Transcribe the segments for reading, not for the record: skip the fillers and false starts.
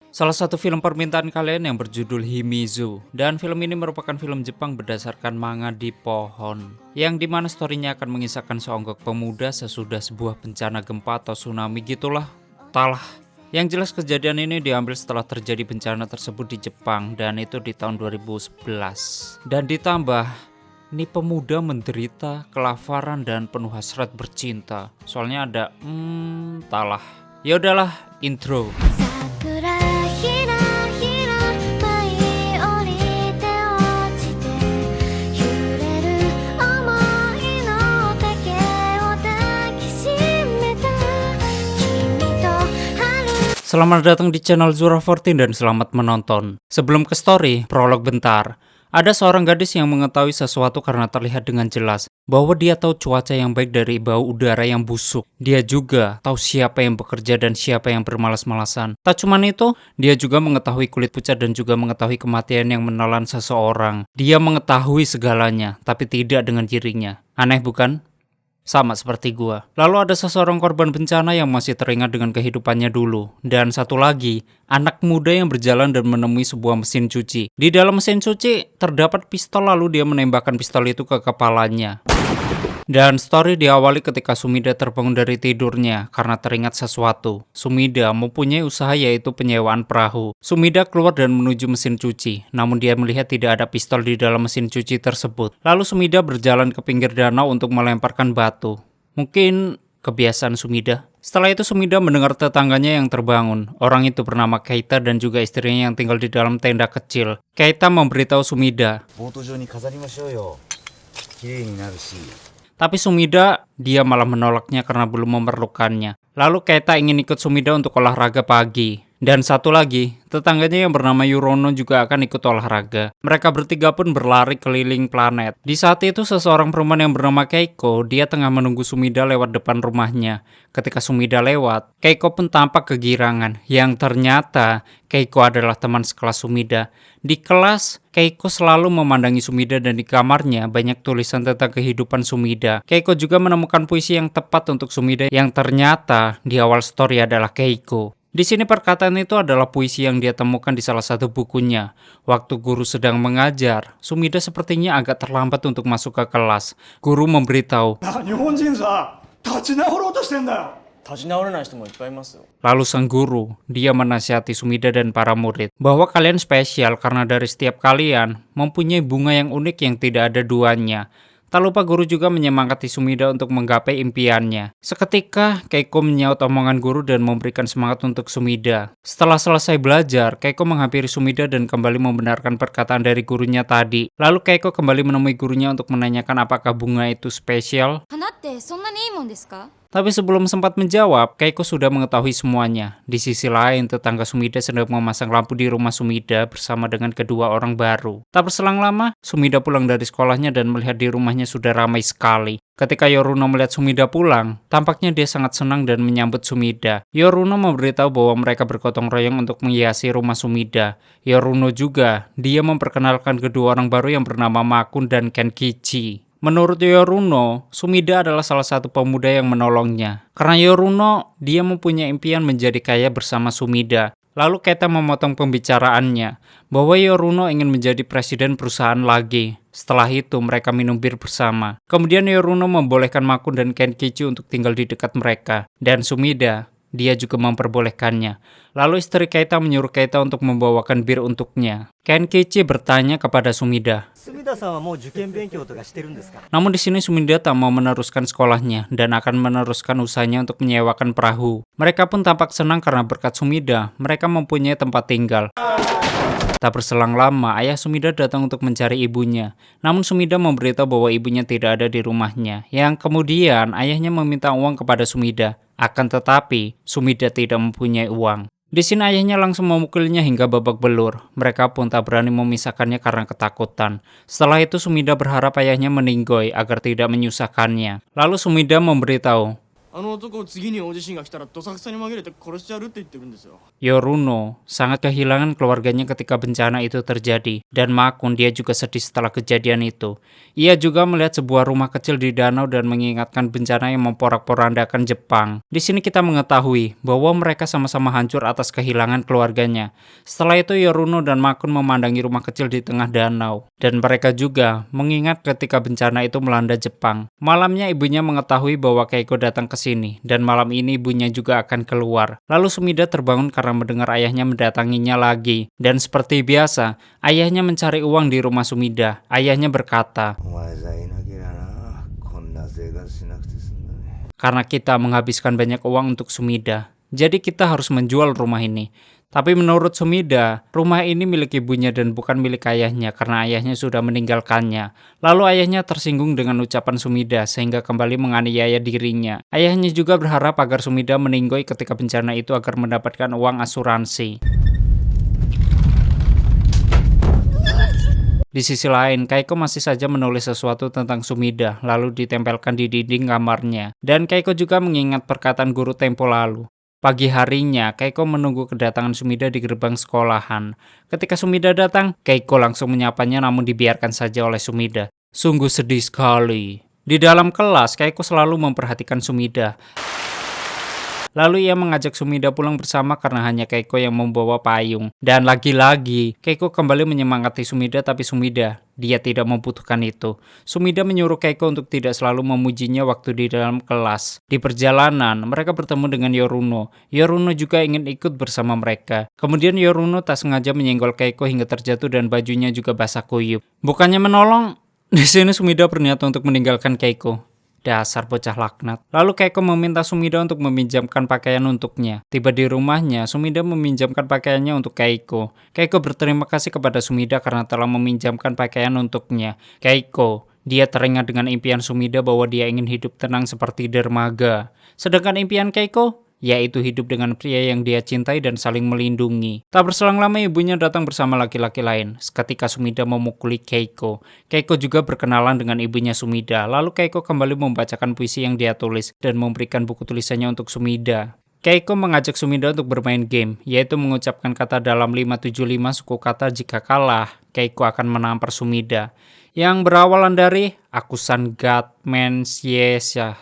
Salah satu film permintaan kalian yang berjudul Himizu. Dan film ini merupakan film Jepang berdasarkan manga di pohon, yang dimana storynya akan mengisahkan seonggok pemuda sesudah sebuah bencana gempa atau tsunami gitulah. Talah. Yang jelas kejadian ini diambil setelah terjadi bencana tersebut di Jepang, dan itu di tahun 2011. Dan ditambah, ini pemuda menderita kelaparan dan penuh hasrat bercinta. Soalnya ada talah. Ya udahlah, intro. Selamat datang di channel Zura14 dan selamat menonton. Sebelum ke story, prolog bentar. Ada seorang gadis yang mengetahui sesuatu karena terlihat dengan jelas bahwa dia tahu cuaca yang baik dari bau udara yang busuk. Dia juga tahu siapa yang bekerja dan siapa yang bermalas-malasan. Tak cuma itu, dia juga mengetahui kulit pucat dan juga mengetahui kematian yang menelan seseorang. Dia mengetahui segalanya, tapi tidak dengan dirinya. Aneh bukan? Sama seperti gua. Lalu ada seseorang korban bencana yang masih teringat dengan kehidupannya dulu. Dan satu lagi, anak muda yang berjalan dan menemui sebuah mesin cuci. Di dalam mesin cuci terdapat pistol, lalu dia menembakkan pistol itu ke kepalanya. Dan story diawali ketika Sumida terbangun dari tidurnya karena teringat sesuatu. Sumida mempunyai usaha yaitu penyewaan perahu. Sumida keluar dan menuju mesin cuci, namun dia melihat tidak ada pistol di dalam mesin cuci tersebut. Lalu Sumida berjalan ke pinggir danau untuk melemparkan batu. Mungkin kebiasaan Sumida. Setelah itu Sumida mendengar tetangganya yang terbangun. Orang itu bernama Keita dan juga istrinya yang tinggal di dalam tenda kecil. Keita memberitahu Sumida. Tapi Sumida, dia malah menolaknya karena belum memerlukannya. Lalu Keita ingin ikut Sumida untuk olahraga pagi. Dan satu lagi, tetangganya yang bernama Yurono juga akan ikut olahraga. Mereka bertiga pun berlari keliling planet. Di saat itu seseorang perempuan yang bernama Keiko, dia tengah menunggu Sumida lewat depan rumahnya. Ketika Sumida lewat, Keiko pun tampak kegirangan. Yang ternyata Keiko adalah teman sekelas Sumida. Di kelas, Keiko selalu memandangi Sumida dan di kamarnya banyak tulisan tentang kehidupan Sumida. Keiko juga menemukan puisi yang tepat untuk Sumida yang ternyata di awal story adalah Keiko. Di sini perkataan itu adalah puisi yang dia temukan di salah satu bukunya. Waktu guru sedang mengajar, Sumida sepertinya agak terlambat untuk masuk ke kelas. Guru memberitahu. Lalu sang guru, dia menasihati Sumida dan para murid bahwa kalian spesial karena dari setiap kalian mempunyai bunga yang unik yang tidak ada duanya. Tak lupa guru juga menyemangati Sumida untuk menggapai impiannya. Seketika, Keiko menyaut omongan guru dan memberikan semangat untuk Sumida. Setelah selesai belajar, Keiko menghampiri Sumida dan kembali membenarkan perkataan dari gurunya tadi. Lalu Keiko kembali menemui gurunya untuk menanyakan apakah bunga itu spesial. Tapi sebelum sempat menjawab, Keiko sudah mengetahui semuanya. Di sisi lain, tetangga Sumida sedang memasang lampu di rumah Sumida bersama dengan kedua orang baru. Tak berselang lama, Sumida pulang dari sekolahnya dan melihat di rumahnya sudah ramai sekali. Ketika Yoruno melihat Sumida pulang, tampaknya dia sangat senang dan menyambut Sumida. Yoruno memberitahu bahwa mereka bergotong royong untuk menghiasi rumah Sumida. Yoruno juga, dia memperkenalkan kedua orang baru yang bernama Makun dan Kenkichi. Menurut Yoruno, Sumida adalah salah satu pemuda yang menolongnya. Karena Yoruno, dia mempunyai impian menjadi kaya bersama Sumida. Lalu Keita memotong pembicaraannya, bahwa Yoruno ingin menjadi presiden perusahaan lagi. Setelah itu, mereka minum bir bersama. Kemudian Yoruno membolehkan Makun dan Kenkichi untuk tinggal di dekat mereka. Dan Sumida, dia juga memperbolehkannya. Lalu istri Keita menyuruh Keita untuk membawakan bir untuknya. Kenkichi bertanya kepada Sumida. Namun di sini Sumida tak mau meneruskan sekolahnya dan akan meneruskan usahanya untuk menyewakan perahu. Mereka pun tampak senang karena berkat Sumida, mereka mempunyai tempat tinggal. Tak berselang lama, ayah Sumida datang untuk mencari ibunya. Namun Sumida memberitahu bahwa ibunya tidak ada di rumahnya. Yang kemudian ayahnya meminta uang kepada Sumida. Akan tetapi, Sumida tidak mempunyai uang. Di sini ayahnya langsung memukulnya hingga babak belur. Mereka pun tak berani memisahkannya karena ketakutan. Setelah itu Sumida berharap ayahnya meninggoy agar tidak menyusahkannya. Lalu Sumida memberitahu, あの男を次に大地震が来たらどさくさに紛れて殺してやるって言ってるんですよ。 Yoruno sangat kehilangan keluarganya ketika bencana itu terjadi, dan Makun dia juga sedih setelah kejadian itu. Ia juga melihat sebuah rumah kecil di danau dan mengingatkan bencana yang memporak-porandakan Jepang. Di sini kita mengetahui bahwa mereka sama-sama hancur atas kehilangan keluarganya. Setelah itu Yoruno dan Makun memandangi rumah kecil di tengah danau, dan mereka juga mengingat ketika bencana itu melanda Jepang. Malamnya ibunya mengetahui bahwa Keiko datang ke sini, dan malam ini ibunya juga akan keluar. Lalu Sumida terbangun karena mendengar ayahnya mendatanginya lagi. Dan seperti biasa, ayahnya mencari uang di rumah Sumida. Ayahnya berkata, karena kita menghabiskan banyak uang untuk Sumida, jadi kita harus menjual rumah ini. Tapi menurut Sumida, rumah ini milik ibunya dan bukan milik ayahnya karena ayahnya sudah meninggalkannya. Lalu ayahnya tersinggung dengan ucapan Sumida sehingga kembali menganiaya dirinya. Ayahnya juga berharap agar Sumida meninggoy ketika bencana itu agar mendapatkan uang asuransi. Di sisi lain, Keiko masih saja menulis sesuatu tentang Sumida, lalu ditempelkan di dinding kamarnya. Dan Keiko juga mengingat perkataan guru tempo lalu. Pagi harinya, Keiko menunggu kedatangan Sumida di gerbang sekolahan. Ketika Sumida datang, Keiko langsung menyapanya namun dibiarkan saja oleh Sumida. Sungguh sedih sekali. Di dalam kelas, Keiko selalu memperhatikan Sumida. Lalu ia mengajak Sumida pulang bersama karena hanya Keiko yang membawa payung. Dan lagi-lagi, Keiko kembali menyemangati Sumida tapi Sumida, dia tidak membutuhkan itu. Sumida menyuruh Keiko untuk tidak selalu memujinya waktu di dalam kelas. Di perjalanan, mereka bertemu dengan Yoruno. Yoruno juga ingin ikut bersama mereka. Kemudian Yoruno tak sengaja menyenggol Keiko hingga terjatuh dan bajunya juga basah kuyup. Bukannya menolong, di sini Sumida berniat untuk meninggalkan Keiko. Dasar bocah laknat. Lalu Keiko meminta Sumida untuk meminjamkan pakaian untuknya. Tiba di rumahnya, Sumida meminjamkan pakaiannya untuk Keiko. Keiko berterima kasih kepada Sumida karena telah meminjamkan pakaian untuknya. Keiko, dia teringat dengan impian Sumida bahwa dia ingin hidup tenang seperti dermaga. Sedangkan impian Keiko, yaitu hidup dengan pria yang dia cintai dan saling melindungi. Tak berselang lama ibunya datang bersama laki-laki lain. Ketika Sumida memukuli Keiko, Keiko juga berkenalan dengan ibunya Sumida. Lalu Keiko kembali membacakan puisi yang dia tulis dan memberikan buku tulisannya untuk Sumida. Keiko mengajak Sumida untuk bermain game, yaitu mengucapkan kata dalam 575 suku kata jika kalah, Keiko akan menampar Sumida. Yang berawalan dari Akusan Gatmen Siesya.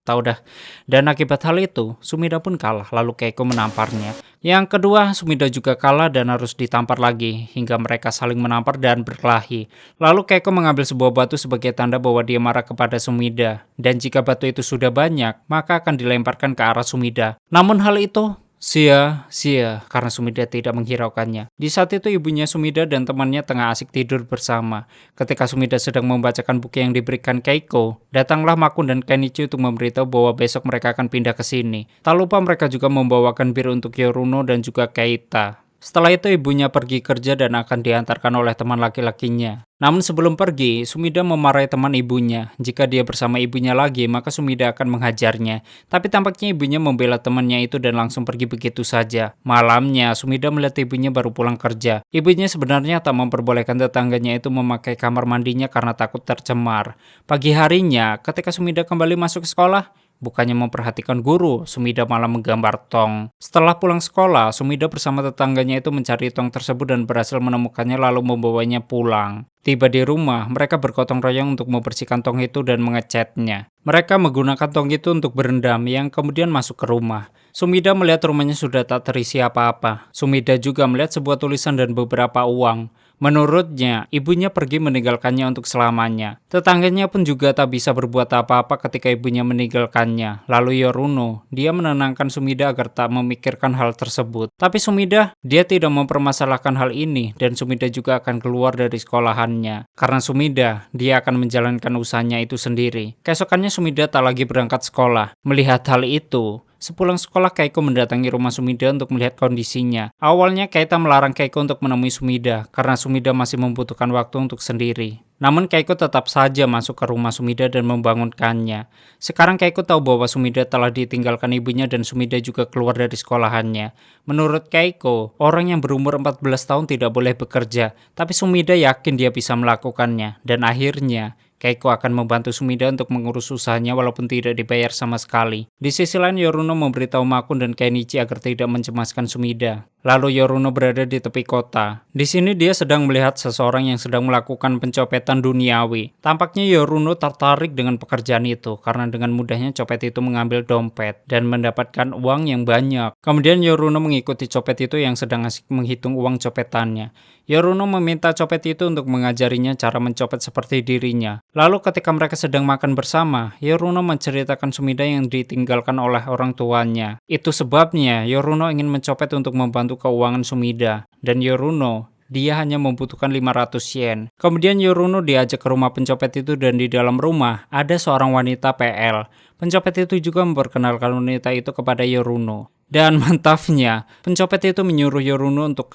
Tahu dah. Dan akibat hal itu, Sumida pun kalah, lalu Keiko menamparnya. Yang kedua, Sumida juga kalah dan harus ditampar lagi, hingga mereka saling menampar dan berkelahi. Lalu Keiko mengambil sebuah batu sebagai tanda bahwa dia marah kepada Sumida. Dan jika batu itu sudah banyak, maka akan dilemparkan ke arah Sumida. Namun hal itu sia-sia karena Sumida tidak menghiraukannya. Di saat itu ibunya Sumida dan temannya tengah asik tidur bersama. Ketika Sumida sedang membacakan buku yang diberikan Keiko, datanglah Makun dan Kenichi untuk memberitahu bahwa besok mereka akan pindah ke sini. Tak lupa mereka juga membawakan bir untuk Yoruno dan juga Keita. Setelah itu ibunya pergi kerja dan akan diantarkan oleh teman laki-lakinya. Namun sebelum pergi, Sumida memarahi teman ibunya. Jika dia bersama ibunya lagi, maka Sumida akan menghajarnya. Tapi tampaknya ibunya membela temannya itu dan langsung pergi begitu saja. Malamnya, Sumida melihat ibunya baru pulang kerja. Ibunya sebenarnya tak memperbolehkan tetangganya itu memakai kamar mandinya karena takut tercemar. Pagi harinya, ketika Sumida kembali masuk ke sekolah, bukannya memperhatikan guru, Sumida malah menggambar tong. Setelah pulang sekolah, Sumida bersama tetangganya itu mencari tong tersebut dan berhasil menemukannya lalu membawanya pulang. Tiba di rumah, mereka bergotong royong untuk membersihkan tong itu dan mengecatnya. Mereka menggunakan tong itu untuk berendam yang kemudian masuk ke rumah. Sumida melihat rumahnya sudah tak terisi apa-apa. Sumida juga melihat sebuah tulisan dan beberapa uang. Menurutnya, ibunya pergi meninggalkannya untuk selamanya. Tetangganya pun juga tak bisa berbuat apa-apa ketika ibunya meninggalkannya. Lalu Yoruno, dia menenangkan Sumida agar tak memikirkan hal tersebut. Tapi Sumida, dia tidak mempermasalahkan hal ini dan Sumida juga akan keluar dari sekolahannya. Karena Sumida, dia akan menjalankan usahanya itu sendiri. Keesokannya Sumida tak lagi berangkat sekolah. Melihat hal itu, sepulang sekolah Keiko mendatangi rumah Sumida untuk melihat kondisinya. Awalnya Keita melarang Keiko untuk menemui Sumida karena Sumida masih membutuhkan waktu untuk sendiri. Namun Keiko tetap saja masuk ke rumah Sumida dan membangunkannya. Sekarang Keiko tahu bahwa Sumida telah ditinggalkan ibunya dan Sumida juga keluar dari sekolahannya. Menurut Keiko, orang yang berumur 14 tahun tidak boleh bekerja, tapi Sumida yakin dia bisa melakukannya. Dan akhirnya, Keiko akan membantu Sumida untuk mengurus usahanya walaupun tidak dibayar sama sekali. Di sisi lain, Yoruno memberitahu Makun dan Kenichi agar tidak mencemaskan Sumida. Lalu Yoruno berada di tepi kota. Di sini dia sedang melihat seseorang yang sedang melakukan pencopetan duniawi. Tampaknya Yoruno tertarik dengan pekerjaan itu karena dengan mudahnya copet itu mengambil dompet dan mendapatkan uang yang banyak. Kemudian Yoruno mengikuti copet itu yang sedang asik menghitung uang copetannya. Yoruno meminta copet itu untuk mengajarinya cara mencopet seperti dirinya. Lalu ketika mereka sedang makan bersama, Yoruno menceritakan Sumida yang ditinggalkan oleh orang tuanya. Itu sebabnya Yoruno ingin mencopet untuk membantu keuangan Sumida. Dan Yoruno, dia hanya membutuhkan 500 yen. Kemudian Yoruno diajak ke rumah pencopet itu dan di dalam rumah ada seorang wanita PL. Pencopet itu juga memperkenalkan wanita itu kepada Yoruno. Dan mantapnya, pencopet itu menyuruh Yoruno untuk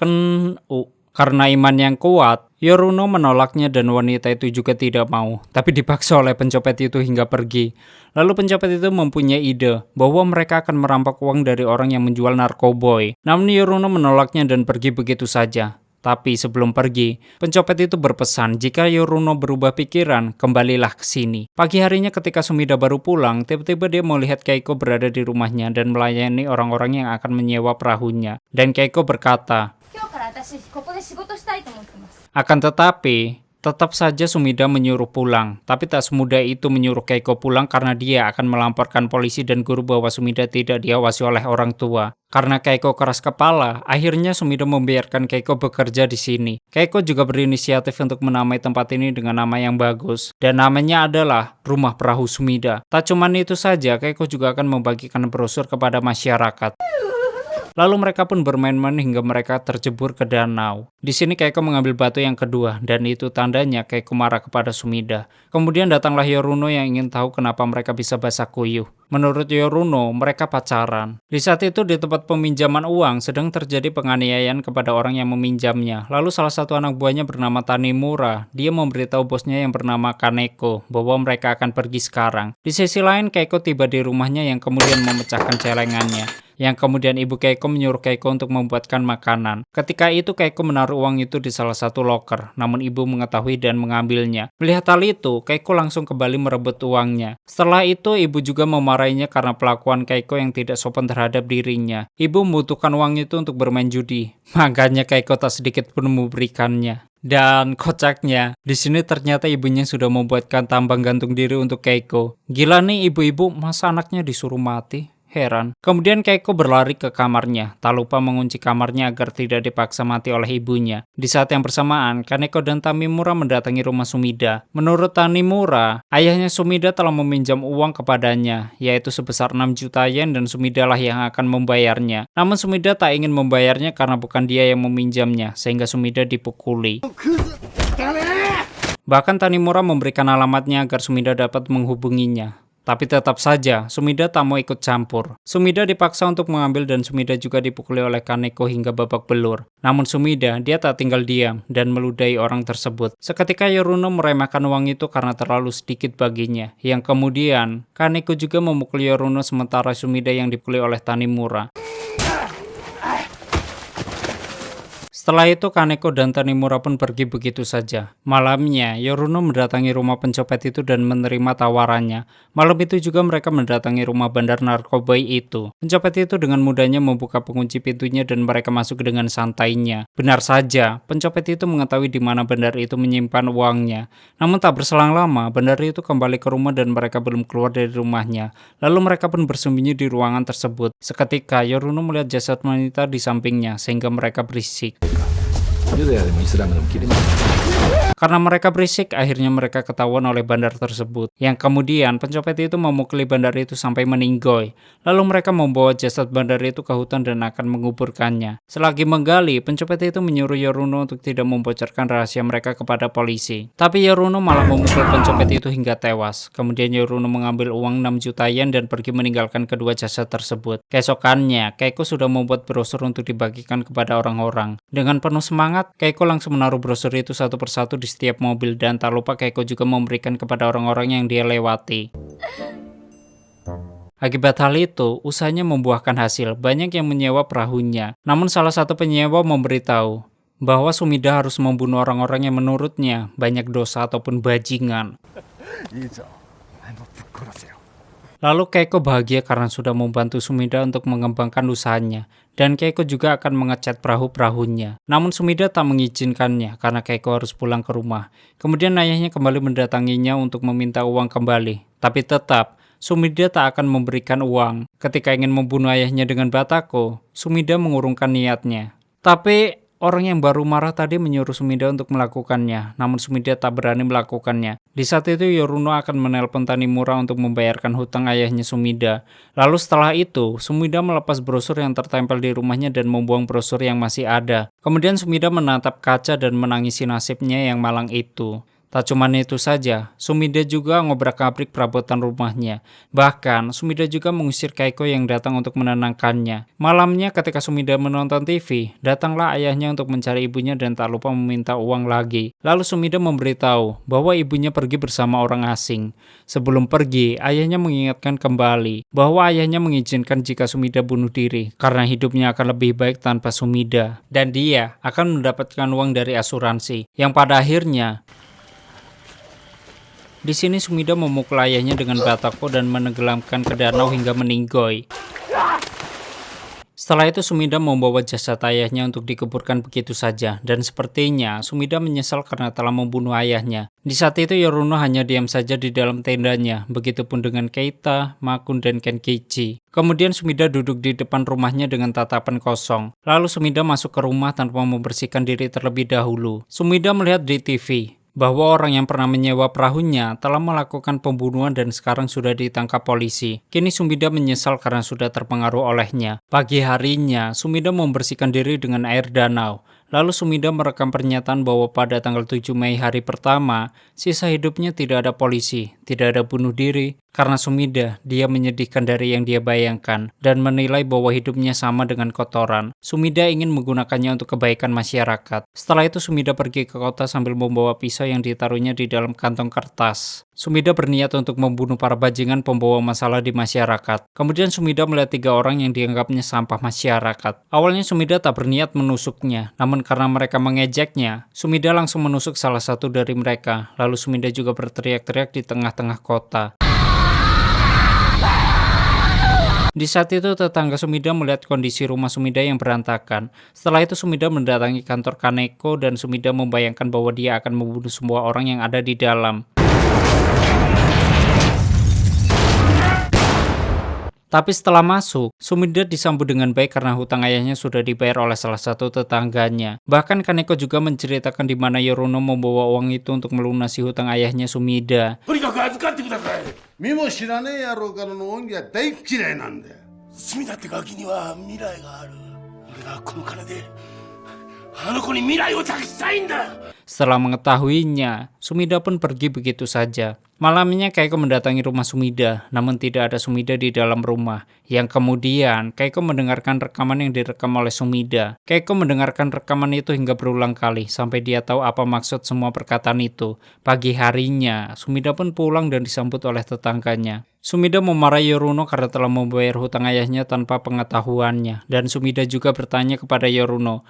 karena iman yang kuat, Yoruno menolaknya dan wanita itu juga tidak mau, tapi dipaksa oleh pencopet itu hingga pergi. Lalu pencopet itu mempunyai ide bahwa mereka akan merampok uang dari orang yang menjual narkoboy. Namun Yoruno menolaknya dan pergi begitu saja. Tapi sebelum pergi, pencopet itu berpesan jika Yoruno berubah pikiran, kembalilah ke sini. Pagi harinya ketika Sumida baru pulang, tiba-tiba dia melihat Keiko berada di rumahnya dan melayani orang-orang yang akan menyewa perahunya. Dan Keiko berkata, akan tetapi, tetap saja Sumida menyuruh pulang. Tapi tak semudah itu menyuruh Keiko pulang karena dia akan melamporkan polisi dan guru bahwa Sumida tidak diawasi oleh orang tua. Karena Keiko keras kepala, akhirnya Sumida membiarkan Keiko bekerja di sini. Keiko juga berinisiatif untuk menamai tempat ini dengan nama yang bagus. Dan namanya adalah Rumah Perahu Sumida. Tak cuma itu saja, Keiko juga akan membagikan brosur kepada masyarakat. Lalu mereka pun bermain-main hingga mereka terjebur ke danau. Di sini Keiko mengambil batu yang kedua dan itu tandanya Keiko marah kepada Sumida. Kemudian datanglah Yoruno yang ingin tahu kenapa mereka bisa basah kuyuh. Menurut Yoruno, mereka pacaran. Di saat itu di tempat peminjaman uang sedang terjadi penganiayaan kepada orang yang meminjamnya. Lalu salah satu anak buahnya bernama Tanimura. Dia memberitahu bosnya yang bernama Kaneko bahwa mereka akan pergi sekarang. Di sisi lain Keiko tiba di rumahnya yang kemudian memecahkan celengannya. Yang kemudian ibu Keiko menyuruh Keiko untuk membuatkan makanan. Ketika itu Keiko menaruh uang itu di salah satu loker, namun ibu mengetahui dan mengambilnya. Melihat hal itu, Keiko langsung kembali merebut uangnya. Setelah itu ibu juga memarahinya karena pelakuan Keiko yang tidak sopan terhadap dirinya. Ibu membutuhkan uang itu untuk bermain judi, makanya Keiko tak sedikit pun memberikannya. Dan kocaknya, di sini ternyata ibunya sudah membuatkan tambang gantung diri untuk Keiko. Gila nih ibu-ibu, masa anaknya disuruh mati? Heran. Kemudian Keiko berlari ke kamarnya, tak lupa mengunci kamarnya agar tidak dipaksa mati oleh ibunya. Di saat yang bersamaan, Kaneko dan Tanimura mendatangi rumah Sumida. Menurut Tanimura, ayahnya Sumida telah meminjam uang kepadanya, yaitu sebesar 6 juta yen dan Sumida lah yang akan membayarnya. Namun Sumida tak ingin membayarnya karena bukan dia yang meminjamnya, sehingga Sumida dipukuli. Bahkan Tanimura memberikan alamatnya agar Sumida dapat menghubunginya. Tapi tetap saja, Sumida tak mau ikut campur. Sumida dipaksa untuk mengambil dan Sumida juga dipukuli oleh Kaneko hingga babak belur. Namun Sumida, dia tak tinggal diam dan meludahi orang tersebut. Seketika Yoruno meremehkan uang itu karena terlalu sedikit baginya. Yang kemudian, Kaneko juga memukuli Yoruno sementara Sumida yang dipukuli oleh Tanimura. Setelah itu Kaneko dan Tanimura pun pergi begitu saja. Malamnya, Yoruno mendatangi rumah pencopet itu dan menerima tawarannya. Malam itu juga mereka mendatangi rumah bandar narkoba itu. Pencopet itu dengan mudahnya membuka pengunci pintunya dan mereka masuk dengan santainya. Benar saja, pencopet itu mengetahui di mana bandar itu menyimpan uangnya. Namun tak berselang lama, bandar itu kembali ke rumah dan mereka belum keluar dari rumahnya. Lalu mereka pun bersembunyi di ruangan tersebut. Seketika, Yoruno melihat jasad wanita di sampingnya sehingga mereka berisik. Karena mereka berisik, akhirnya mereka ketahuan oleh bandar tersebut. Yang kemudian pencopet itu memukuli bandar itu sampai meninggoy. Lalu mereka membawa jasad bandar itu ke hutan dan akan menguburkannya. Selagi menggali, pencopet itu menyuruh Yoruno untuk tidak membocorkan rahasia mereka kepada polisi. Tapi Yoruno malah memukul pencopet itu hingga tewas. Kemudian Yoruno mengambil uang 6 juta yen dan pergi meninggalkan kedua jasad tersebut. Keesokannya, Keiko sudah membuat brosur untuk dibagikan kepada orang-orang. Dengan penuh semangat, Keiko langsung menaruh brosur itu satu persatu di setiap mobil dan tak lupa Keiko juga memberikan kepada orang-orang yang dia lewati. Akibat hal itu, usahanya membuahkan hasil. Banyak yang menyewa perahunya. Namun salah satu penyewa memberitahu bahwa Sumida harus membunuh orang-orang yang menurutnya banyak dosa ataupun bajingan. いいぞぶっ殺せよ Lalu Keiko bahagia karena sudah membantu Sumida untuk mengembangkan usahanya, dan Keiko juga akan mengecat perahu-perahunya. Namun Sumida tak mengizinkannya karena Keiko harus pulang ke rumah. Kemudian ayahnya kembali mendatanginya untuk meminta uang kembali. Tapi tetap, Sumida tak akan memberikan uang. Ketika ingin membunuh ayahnya dengan batako, Sumida mengurungkan niatnya. Tapi orang yang baru marah tadi menyuruh Sumida untuk melakukannya, namun Sumida tak berani melakukannya. Di saat itu Yoruno akan menelpon Tanimura untuk membayarkan hutang ayahnya Sumida. Lalu setelah itu, Sumida melepas brosur yang tertempel di rumahnya dan membuang brosur yang masih ada. Kemudian Sumida menatap kaca dan menangisi nasibnya yang malang itu. Tak cuma itu saja, Sumida juga ngobrak-abrik perabotan rumahnya. Bahkan, Sumida juga mengusir Keiko yang datang untuk menenangkannya. Malamnya ketika Sumida menonton TV, datanglah ayahnya untuk mencari ibunya dan tak lupa meminta uang lagi. Lalu Sumida memberitahu bahwa ibunya pergi bersama orang asing. Sebelum pergi, ayahnya mengingatkan kembali bahwa ayahnya mengizinkan jika Sumida bunuh diri, karena hidupnya akan lebih baik tanpa Sumida. Dan dia akan mendapatkan uang dari asuransi, yang pada akhirnya di sini Sumida memukul ayahnya dengan batako dan menenggelamkan ke danau hingga meninggoy. Setelah itu Sumida membawa jasad ayahnya untuk dikuburkan begitu saja, dan sepertinya Sumida menyesal karena telah membunuh ayahnya. Di saat itu Yoruno hanya diam saja di dalam tendanya, begitupun dengan Keita, Makun, dan Kenkichi. Kemudian Sumida duduk di depan rumahnya dengan tatapan kosong. Lalu Sumida masuk ke rumah tanpa membersihkan diri terlebih dahulu. Sumida melihat di TV bahwa orang yang pernah menyewa perahunya telah melakukan pembunuhan dan sekarang sudah ditangkap polisi. Kini Sumida menyesal karena sudah terpengaruh olehnya. Pagi harinya, Sumida membersihkan diri dengan air danau. Lalu Sumida merekam pernyataan bahwa pada tanggal 7 Mei hari pertama, sisa hidupnya tidak ada polisi, tidak ada bunuh diri. Karena Sumida, dia menyedihkan dari yang dia bayangkan dan menilai bahwa hidupnya sama dengan kotoran. Sumida ingin menggunakannya untuk kebaikan masyarakat. Setelah itu Sumida pergi ke kota sambil membawa pisau yang ditaruhnya di dalam kantong kertas. Sumida berniat untuk membunuh para bajingan pembawa masalah di masyarakat. Kemudian Sumida melihat 3 orang yang dianggapnya sampah masyarakat. Awalnya Sumida tak berniat menusuknya, namun karena mereka mengejeknya, Sumida langsung menusuk salah satu dari mereka. Lalu Sumida juga berteriak-teriak di tengah-tengah kota. Di saat itu tetangga Sumida melihat kondisi rumah Sumida yang berantakan. Setelah itu Sumida mendatangi kantor Kaneko dan Sumida membayangkan bahwa dia akan membunuh semua orang yang ada di dalam. Tapi setelah masuk, Sumida disambut dengan baik karena hutang ayahnya sudah dibayar oleh salah satu tetangganya. Bahkan Kaneko juga menceritakan di mana Yoruno membawa uang itu untuk melunasi hutang ayahnya Sumida. とにかく預かってください見も知らねえ野郎からの恩義は大嫌いなんだよ隅田ってガキには未来がある俺はこの金であの子に未来を託したいんだ Setelah mengetahuinya, Sumida pun pergi begitu saja. Malamnya Keiko mendatangi rumah Sumida, namun tidak ada Sumida di dalam rumah. Yang kemudian, Keiko mendengarkan rekaman yang direkam oleh Sumida. Keiko mendengarkan rekaman itu hingga berulang kali, sampai dia tahu apa maksud semua perkataan itu. Pagi harinya, Sumida pun pulang dan disambut oleh tetangganya. Sumida memarahi Yoruno karena telah membayar hutang ayahnya tanpa pengetahuannya. Dan Sumida juga bertanya kepada Yoruno.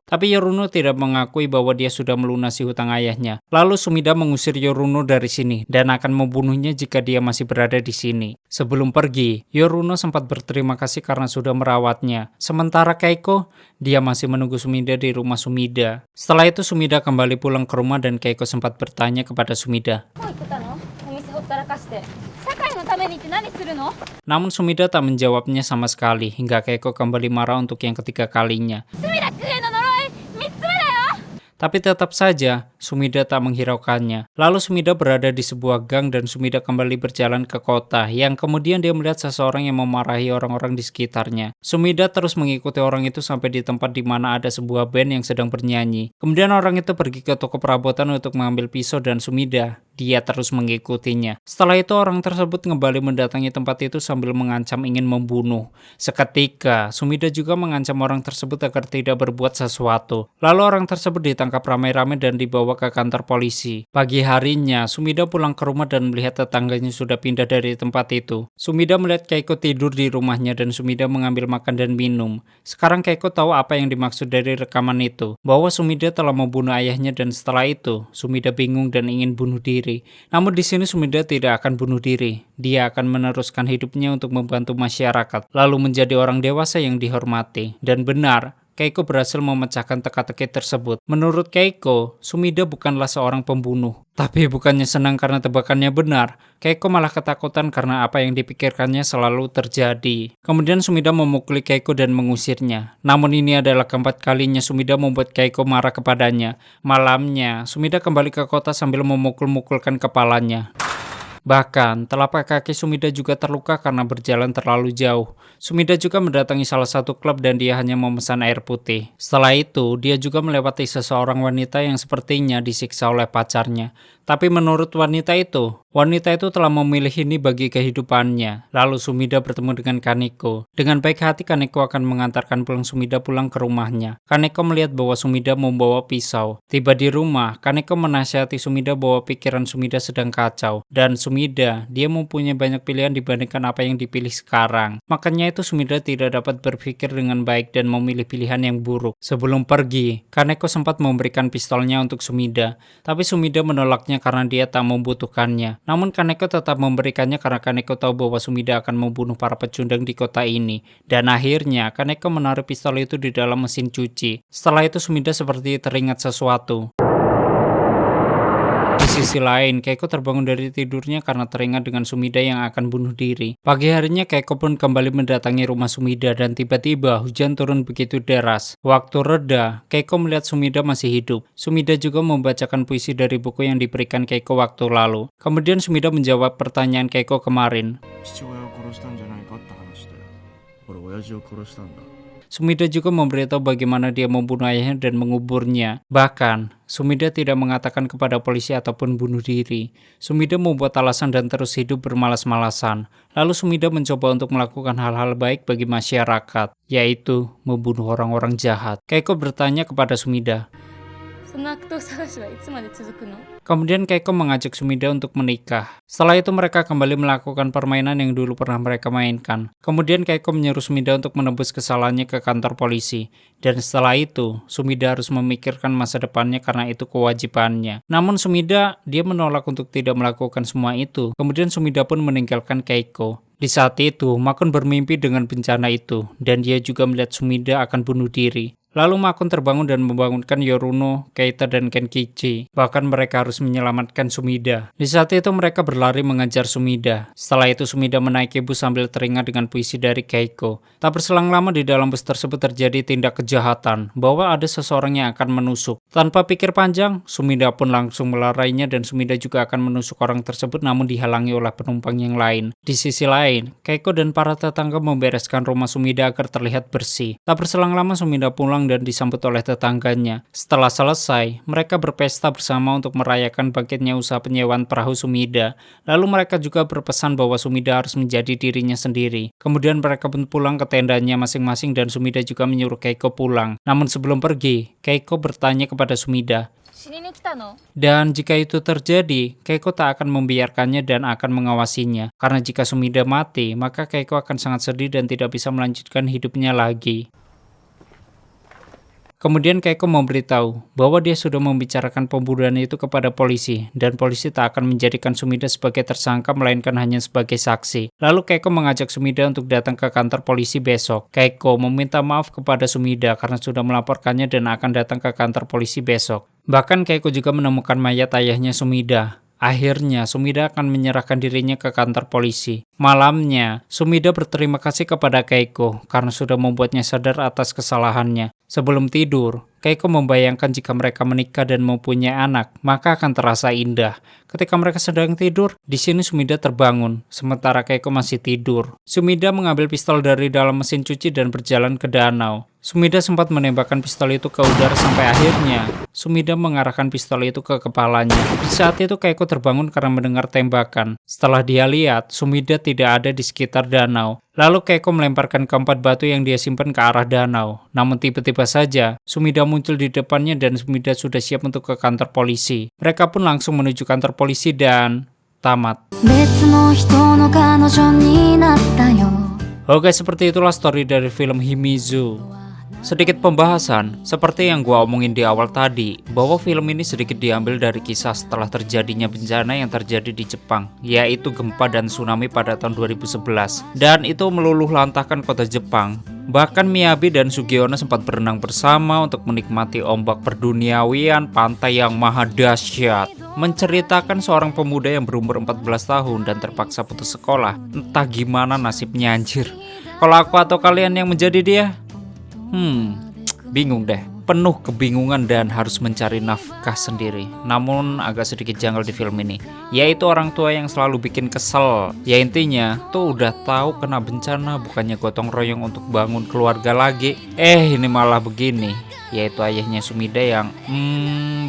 Tapi Yoruno tidak mengakui bahwa dia sudah melunasi hutang ayahnya. Lalu Sumida mengusir Yoruno dari sini dan akan membunuhnya jika dia masih berada di sini. Sebelum pergi, Yoruno sempat berterima kasih karena sudah merawatnya. Sementara Keiko, dia masih menunggu Sumida di rumah Sumida. Setelah itu Sumida kembali pulang ke rumah dan Keiko sempat bertanya kepada Sumida. Namun Sumida tak menjawabnya sama sekali hingga Keiko kembali marah untuk yang ketiga kalinya. Tapi tetap saja, Sumida tak menghiraukannya. Lalu Sumida berada di sebuah gang dan Sumida kembali berjalan ke kota, yang kemudian dia melihat seseorang yang memarahi orang-orang di sekitarnya. Sumida terus mengikuti orang itu sampai di tempat di mana ada sebuah band yang sedang bernyanyi. Kemudian orang itu pergi ke toko perabotan untuk mengambil pisau dan Sumida, dia terus mengikutinya. Setelah itu orang tersebut kembali mendatangi tempat itu sambil mengancam ingin membunuh. Seketika, Sumida juga mengancam orang tersebut agar tidak berbuat sesuatu. Lalu orang tersebut ditangkap ramai-ramai dan dibawa dibawa ke kantor polisi. Pagi harinya, Sumida pulang ke rumah dan melihat tetangganya sudah pindah dari tempat itu. Sumida melihat Keiko tidur di rumahnya dan Sumida mengambil makan dan minum. Sekarang Keiko tahu apa yang dimaksud dari rekaman itu, bahwa Sumida telah membunuh ayahnya dan setelah itu, Sumida bingung dan ingin bunuh diri. Namun di sini Sumida tidak akan bunuh diri. Dia akan meneruskan hidupnya untuk membantu masyarakat, lalu menjadi orang dewasa yang dihormati. Dan benar, Keiko berhasil memecahkan teka-teki tersebut. Menurut Keiko, Sumida bukanlah seorang pembunuh. Tapi bukannya senang karena tebakannya benar, Keiko malah ketakutan karena apa yang dipikirkannya selalu terjadi. Kemudian Sumida memukuli Keiko dan mengusirnya. Namun ini adalah keempat kalinya Sumida membuat Keiko marah kepadanya. Malamnya, Sumida kembali ke kota sambil memukul-mukulkan kepalanya. Bahkan, telapak kaki Sumida juga terluka karena berjalan terlalu jauh. Sumida juga mendatangi salah satu klub dan dia hanya memesan air putih. Setelah itu, dia juga melewati seseorang wanita yang sepertinya disiksa oleh pacarnya. Tapi menurut wanita itu telah memilih ini bagi kehidupannya. Lalu Sumida bertemu dengan Kaneko. Dengan baik hati Kaneko akan mengantarkan Sumida pulang ke rumahnya. Kaneko melihat bahwa Sumida membawa pisau. Tiba di rumah, Kaneko menasihati Sumida bahwa pikiran Sumida sedang kacau. Dan Sumida, dia mempunyai banyak pilihan dibandingkan apa yang dipilih sekarang. Makanya itu Sumida tidak dapat berpikir dengan baik dan memilih pilihan yang buruk. Sebelum pergi, Kaneko sempat memberikan pistolnya untuk Sumida. Tapi Sumida menolaknya karena dia tak membutuhkannya. Namun Kaneko tetap memberikannya karena Kaneko tahu bahwa Sumida akan membunuh para pecundang di kota ini. Dan akhirnya Kaneko menaruh pistol itu di dalam mesin cuci. Setelah itu Sumida seperti teringat sesuatu. Di sisi lain, Keiko terbangun dari tidurnya karena teringat dengan Sumida yang akan bunuh diri. Pagi harinya Keiko pun kembali mendatangi rumah Sumida dan tiba-tiba hujan turun begitu deras. Waktu reda, Keiko melihat Sumida masih hidup. Sumida juga membacakan puisi dari buku yang diberikan Keiko waktu lalu. Kemudian Sumida menjawab pertanyaan Keiko kemarin. 父親を殺したんじゃないかって話で俺親父を殺したんだ Sumida juga memberitahu bagaimana dia membunuh ayahnya dan menguburnya. Bahkan, Sumida tidak mengatakan kepada polisi ataupun bunuh diri. Sumida membuat alasan dan terus hidup bermalas-malasan. Lalu Sumida mencoba untuk melakukan hal-hal baik bagi masyarakat, yaitu membunuh orang-orang jahat. Keiko bertanya kepada Sumida. その悪党探しはいつまで続くの? Kemudian Keiko mengajak Sumida untuk menikah. Setelah itu mereka kembali melakukan permainan yang dulu pernah mereka mainkan. Kemudian Keiko menyuruh Sumida untuk menebus kesalahannya ke kantor polisi. Dan setelah itu, Sumida harus memikirkan masa depannya karena itu kewajibannya. Namun Sumida, dia menolak untuk tidak melakukan semua itu. Kemudian Sumida pun meninggalkan Keiko. Di saat itu, Makun bermimpi dengan bencana itu. Dan dia juga melihat Sumida akan bunuh diri. Lalu Makun terbangun dan membangunkan Yoruno, Keita, dan Kenkichi. Bahkan mereka harus menyelamatkan Sumida. Di saat itu mereka berlari mengejar Sumida. Setelah itu Sumida menaiki bus sambil teringat dengan puisi dari Keiko. Tak berselang lama di dalam bus tersebut terjadi tindak kejahatan, bahwa ada seseorang yang akan menusuk. Tanpa pikir panjang, Sumida pun langsung melarainya dan Sumida juga akan menusuk orang tersebut namun dihalangi oleh penumpang yang lain. Di sisi lain, Keiko dan para tetangga membereskan rumah Sumida agar terlihat bersih. Tak berselang lama Sumida pulang dan disambut oleh tetangganya. Setelah selesai, mereka berpesta bersama untuk merayakan bangkitnya usaha penyewaan perahu Sumida. Lalu mereka juga berpesan bahwa Sumida harus menjadi dirinya sendiri. Kemudian mereka pun pulang ke tendanya masing-masing dan Sumida juga menyuruh Keiko pulang. Namun sebelum pergi, Keiko bertanya kepada Sumida. 死にに来たの? Dan jika itu terjadi, Keiko tak akan membiarkannya dan akan mengawasinya. Karena jika Sumida mati, maka Keiko akan sangat sedih dan tidak bisa melanjutkan hidupnya lagi. Kemudian Keiko memberitahu bahwa dia sudah membicarakan pembunuhan itu kepada polisi dan polisi tak akan menjadikan Sumida sebagai tersangka melainkan hanya sebagai saksi. Lalu Keiko mengajak Sumida untuk datang ke kantor polisi besok. Keiko meminta maaf kepada Sumida karena sudah melaporkannya dan akan datang ke kantor polisi besok. Bahkan Keiko juga menemukan mayat ayahnya Sumida. Akhirnya, Sumida akan menyerahkan dirinya ke kantor polisi. Malamnya, Sumida berterima kasih kepada Keiko karena sudah membuatnya sadar atas kesalahannya. Sebelum tidur, Keiko membayangkan jika mereka menikah dan mempunyai anak, maka akan terasa indah. Ketika mereka sedang tidur, di sini Sumida terbangun, sementara Keiko masih tidur. Sumida mengambil pistol dari dalam mesin cuci dan berjalan ke danau. Sumida sempat menembakkan pistol itu ke udara sampai akhirnya Sumida mengarahkan pistol itu ke kepalanya. Di saat itu Keiko terbangun karena mendengar tembakan. Setelah dia lihat, Sumida tidak ada di sekitar danau. Lalu Keiko melemparkan keempat batu yang dia simpan ke arah danau. Namun tiba-tiba saja, Sumida muncul di depannya dan Sumida sudah siap untuk ke kantor polisi. Mereka pun langsung menuju kantor polisi dan tamat. Oke, seperti itulah story dari film Himizu. Sedikit pembahasan, seperti yang gua omongin di awal tadi, bahwa film ini sedikit diambil dari kisah setelah terjadinya bencana yang terjadi di Jepang, yaitu gempa dan tsunami pada tahun 2011. Dan itu meluluh lantahkan kota Jepang. Bahkan Miyabi dan Sugiono sempat berenang bersama untuk menikmati ombak perduniawian pantai yang maha dahsyat. Menceritakan seorang pemuda yang berumur 14 tahun dan terpaksa putus sekolah. Entah gimana nasibnya anjir. Kalau aku atau kalian yang menjadi dia? Bingung deh. Penuh kebingungan dan harus mencari nafkah sendiri. Namun agak sedikit janggal di film ini, yaitu orang tua yang selalu bikin kesel. Ya intinya tuh udah tahu kena bencana, bukannya gotong royong untuk bangun keluarga lagi. Ini malah begini. Yaitu ayahnya Sumida yang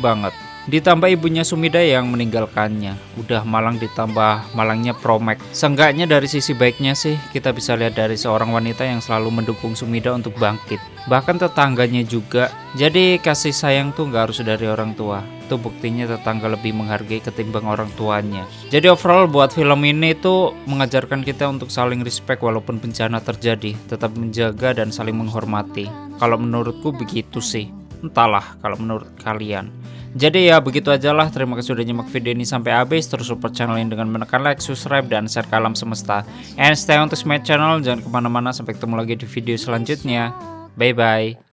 banget. Ditambah ibunya Sumida yang meninggalkannya. Udah malang ditambah malangnya Promek. Seenggaknya dari sisi baiknya sih, kita bisa lihat dari seorang wanita yang selalu mendukung Sumida untuk bangkit. Bahkan tetangganya juga. Jadi kasih sayang tuh gak harus dari orang tua. Itu buktinya tetangga lebih menghargai ketimbang orang tuanya. Jadi overall buat film ini tuh mengajarkan kita untuk saling respect walaupun bencana terjadi. Tetap menjaga dan saling menghormati. Kalau menurutku begitu sih. Entahlah kalau menurut kalian. Jadi ya begitu aja lah. Terima kasih sudah nyimak video ini sampai habis. Terus support channel ini dengan menekan like, subscribe, dan share ke alam semesta. And stay on to my channel. Jangan kemana-mana. Sampai ketemu lagi di video selanjutnya. Bye bye.